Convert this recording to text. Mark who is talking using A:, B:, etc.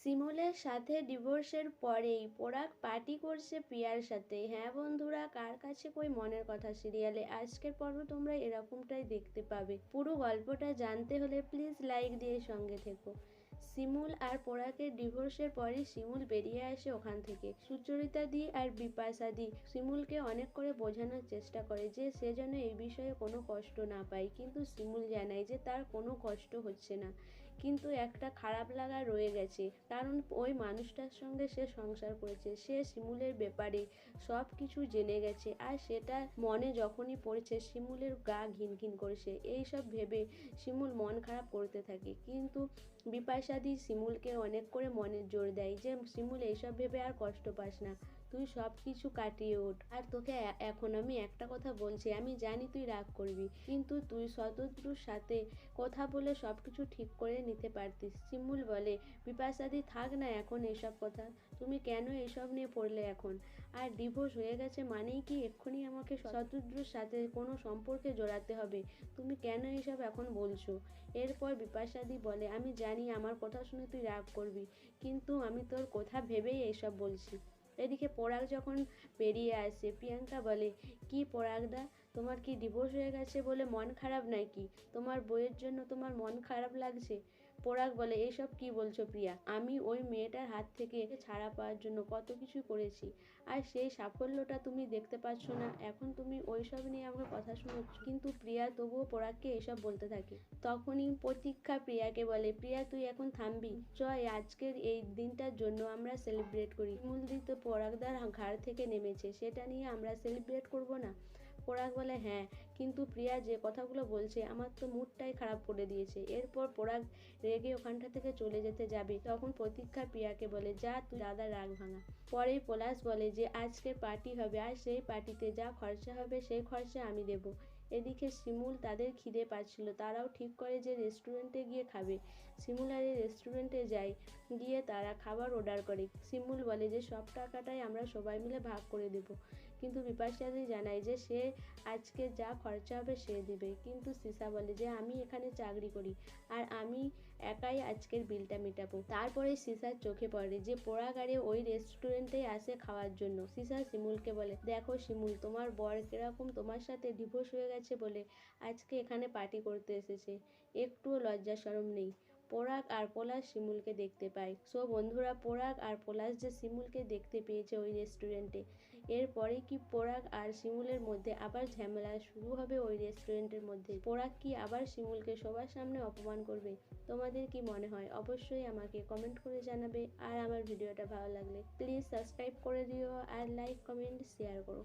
A: শিমুলের সাথে ডিভোর্সের পরেই পরাগ পার্টি করছে প্রিয়ার সাথে। হ্যাঁ বন্ধুরা, কার কাছে কই মনের কথা সিরিয়ালে আজকের পর্ব তোমরা এরকমটাই দেখতে পাবে। পুরো গল্পটা জানতে হলে প্লিজ লাইক দিয়ে সঙ্গে থেকো। শিমুল আর পরাগের ডিভোর্সের পরই শিমুল বেরিয়ে আসে ওখান থেকে। সুচরিতা দি আর বিপাশা দি শিমুলকে অনেক করে বোঝানোর চেষ্টা করে যে সে যেন এই বিষয়ে কোনো কষ্ট না পায়, কিন্তু শিমুল জানায় যে তার কোনো কষ্ট হচ্ছে না, কিন্তু একটা খারাপ লাগা রয়ে গেছে, কারণ ওই মানুষটার সঙ্গে সে সংসার করেছে, সে শিমুলের ব্যাপারে সব কিছু জেনে গেছে, আর সেটা মনে যখনই পড়েছে শিমুলের গা ঘিন ঘিন করেছে। এইসব ভেবে শিমুল মন খারাপ করতে থাকে, কিন্তু বিপাশাদি শিমুলকে অনেক করে মনে জোর দেয় যে শিমুল এইসব ভেবে আর কষ্ট পাস না, তুই সব কিছু কাটিয়ে ওঠ। আর তোকে এখন আমি একটা কথা বলছি, আমি জানি তুই রাগ করবি, কিন্তু তুই শতদ্রুর সাথে কথা বলে সব কিছু ঠিক করে নিতে পারতিস। শিমুল বলে, বিপাশাদি থাক না এখন এসব কথা, তুমি কেন এসব নিয়ে পড়লে এখন? আর ডিভোর্স হয়ে গেছে মানেই কি এক্ষুনি আমাকে শতদ্রুর সাথে কোনো সম্পর্কে জড়াতে হবে? তুমি কেন এসব এখন বলছো? এরপর বিপাশাদি বলে, আমি জানি আমার কথা শুনে তুই রাগ করবি, কিন্তু আমি তোর কথা ভেবেই এইসব বলছি। এদিকে পরাগ যখন বেরিয়ে আসে, প্রিয়াঙ্কা বলে, কি পরাগদা, তোমার কি ডিভোর্স হয়ে গেছে বলে মন খারাপ নাকি? তোমার বইয়ের জন্য তোমার মন খারাপ লাগছে? পরাগ বলে, এইসব কি বলছো প্রিয়া, আমি ওই মেয়েটার হাত থেকে ছাড়া পাওয়ার জন্য কত কিছু করেছি, আর সেই সাফল্যটা তুমি দেখতে পাচ্ছ না, এখন তুমি ওইসব নিয়ে আমাকে কথা শোনাচ্ছ। কিন্তু প্রিয়া তবুও পরাগকে এসব বলতে থাকে। তখনই প্রতীক্ষা প্রিয়াকে বলে, প্রিয়া তুই এখন থামবি, চয় আজকের এই দিনটার জন্য আমরা সেলিব্রেট করি। শিমুলদি তো পরাগদার ঘাড় থেকে নেমেছে, সেটা নিয়ে আমরা সেলিব্রেট করব না? পরাগ বলে, হ্যাঁ, কিন্তু প্রিয়া যে কথাগুলো বলছে আমার তো মুডটাই খারাপ করে দিয়েছে। এরপর পরাগ রেগে ওখানটা থেকে চলে যেতে যাবে, তখন প্রতীক্ষা প্রিয়াকে বলে, যা তুই দাদা রাগ ভাঙা। পরেই পলাশ বলে যে আজকের পার্টি হবে, আর সেই পার্টিতে যা খরচা হবে সেই খরচা আমি দেব। এদিকে শিমুল তাদের খিদে পাচ্ছিল, তারাও ঠিক করে যে রেস্টুরেন্টে গিয়ে খাবে। শিমুল আর এই রেস্টুরেন্টে যায়, গিয়ে তারা খাবার অর্ডার করে। শিমুল বলে যে সব টাকাটাই আমরা সবাই মিলে ভাগ করে দেব, কিন্তু বিপাশাদি জানায় যে সে আজকে যা খরচা হবে সে দিবে। কিন্তু সিসা বলে যে আমি এখানে চাকরি করি, আর আমি একাই আজকের বিলটা মেটাবো। তারপরে সিসার চোখে পড়ে যে পরাগ আরে ওই রেস্টুরেন্টে আসে খাওয়ার জন্য। সিসা শিমুলকে বলে, দেখো শিমুল, তোমার বর কিরকম তোমার সাথে ডিভোর্স হয়ে গেছে বলে আজকে এখানে পার্টি করতে এসেছে, একটুও লজ্জা শরম নেই। পরাগ আর পলাশ শিমুলকে দেখতে পায়। সো বন্ধুরা, পরাগ আর পলাশ যে শিমুলকে দেখতে পেয়েছে ওই রেস্টুরেন্টে, এরপরে কি পরাগ আর শিমুলের মধ্যে আবার ঝামেলা শুরু হবে ওই রেস্টুরেন্টের মধ্যে? পরাগ কি আবার শিমুলকে সবার সামনে অপমান করবে? তোমাদের কি মনে হয় অবশ্যই আমাকে কমেন্ট করে জানাবে। আর আমার ভিডিওটা ভালো লাগলে প্লিজ সাবস্ক্রাইব করে দিও, আর লাইক কমেন্ট শেয়ার করো।